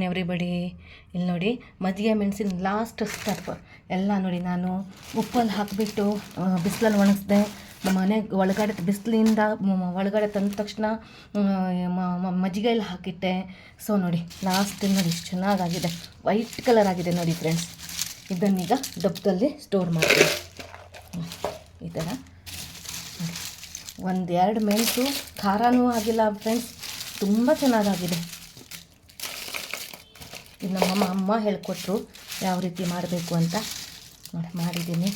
Afternoon everybody. ಇಲ್ಲಿ ನೋಡಿ ಮಜ್ಜಿಗೆ ಮೆಣಸಿನ ಲಾಸ್ಟ್ ಸ್ಟೆಪ್ ಎಲ್ಲ ನೋಡಿ. ನಾನು ಉಪ್ಪಲ್ಲಿ ಹಾಕಿಬಿಟ್ಟು ಬಿಸಿಲಲ್ಲಿ ಒಣಗಿಸ್ದೆ. ಮನೆ ಒಳಗಡೆ ಬಿಸಿಲಿಂದ ಒಳಗಡೆ ತಂದ ತಕ್ಷಣ ಮಜ್ಜಿಗೆಯಲ್ಲಿ ಹಾಕಿಟ್ಟೆ. ಸೊ ನೋಡಿ ಲಾಸ್ಟ್ ನೋಡಿ ಇಷ್ಟು ಚೆನ್ನಾಗಾಗಿದೆ, ವೈಟ್ ಕಲರ್ ಆಗಿದೆ ನೋಡಿ ಫ್ರೆಂಡ್ಸ್. ಇದನ್ನೀಗ ಡಬ್ಬದಲ್ಲಿ ಸ್ಟೋರ್ ಮಾಡ್ತೀನಿ ಈ ಥರ. ಒಂದೆರಡು ಮೆಣಸು ಖಾರನೂ ಆಗಿಲ್ಲ ಫ್ರೆಂಡ್ಸ್, ತುಂಬ ಚೆನ್ನಾಗಾಗಿದೆ. ಇದು ನಮ್ಮಮ್ಮ ಅಮ್ಮ ಹೇಳ್ಕೊಟ್ರು ಯಾವ ರೀತಿ ಮಾಡಬೇಕು ಅಂತ. ನೋಡಿ ಮಾಡಿದ್ದೀನಿ,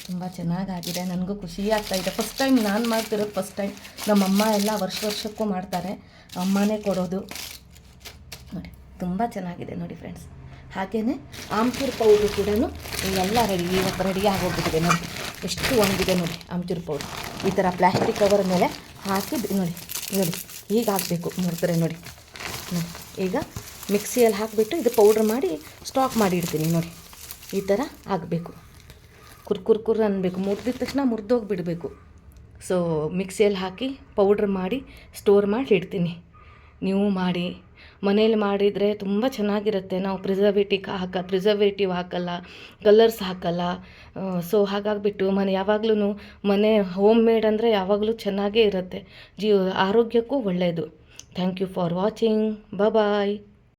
ತುಂಬ ಚೆನ್ನಾಗಾಗಿದೆ. ನನಗೂ ಖುಷಿ ಆಗ್ತಾಯಿದೆ. ಫಸ್ಟ್ ಟೈಮ್ ನಾನು ಮಾಡ್ತಿರೋದು, ಫಸ್ಟ್ ಟೈಮ್. ನಮ್ಮಮ್ಮ ಎಲ್ಲ ವರ್ಷಕ್ಕೂ ಮಾಡ್ತಾರೆ, ಅಮ್ಮನೇ ಕೊಡೋದು. ನೋಡಿ ತುಂಬ ಚೆನ್ನಾಗಿದೆ ನೋಡಿ ಫ್ರೆಂಡ್ಸ್. ಹಾಗೆಯೇ ಆಮ್ಚೂರು ಪೌಡ್ರು ಕೂಡ ಎಲ್ಲ ರೆಡಿ, ಇವತ್ತು ರೆಡಿ ಆಗೋಗ್ಬಿಟ್ಟಿದೆ ನೋಡಿ. ಎಷ್ಟು ಒಣಗಿದೆ ನೋಡಿ ಆಮ್ಚೂರು ಪೌಡ್ರು. ಈ ಥರ ಪ್ಲ್ಯಾಸ್ಟಿಕ್ ಕವರ್ ಮೇಲೆ ಹಾಕಿ ನೋಡಿ ನೋಡಿ ಹೀಗೆ ಹಾಕಬೇಕು. ನೋಡ್ತಾರೆ ನೋಡಿ. ಈಗ ಮಿಕ್ಸಿಯಲ್ಲಿ ಹಾಕಿಬಿಟ್ಟು ಇದು ಪೌಡ್ರ್ ಮಾಡಿ ಸ್ಟಾಕ್ ಮಾಡಿ ಇಡ್ತೀನಿ ನೋಡಿ. ಈ ಥರ ಆಗಬೇಕು, ಕುರ್ಕುರ್ ಅನ್ನಬೇಕು. ಮುರಿದಿದ ತಕ್ಷಣ ಮುರಿದೋಗಿಬಿಡಬೇಕು. ಸೊ ಮಿಕ್ಸಿಯಲ್ಲಿ ಹಾಕಿ ಪೌಡ್ರ್ ಮಾಡಿ ಸ್ಟೋರ್ ಮಾಡಿ ಇಡ್ತೀನಿ. ನೀವು ಮಾಡಿ, ಮನೇಲಿ ಮಾಡಿದರೆ ತುಂಬ ಚೆನ್ನಾಗಿರುತ್ತೆ. ನಾವು ಪ್ರಿಸರ್ವೇಟಿವ್ ಹಾಕಲ್ಲ, ಕಲರ್ಸ್ ಹಾಕಲ್ಲ. ಸೊ ಹಾಗಾಗಿಬಿಟ್ಟು ಯಾವಾಗಲೂ ಮನೆ ಹೋಮ್ ಮೇಡ್ ಅಂದರೆ ಯಾವಾಗಲೂ ಚೆನ್ನಾಗೇ ಇರುತ್ತೆ. ಆರೋಗ್ಯಕ್ಕೂ ಒಳ್ಳೆಯದು. Thank you for watching. Bye.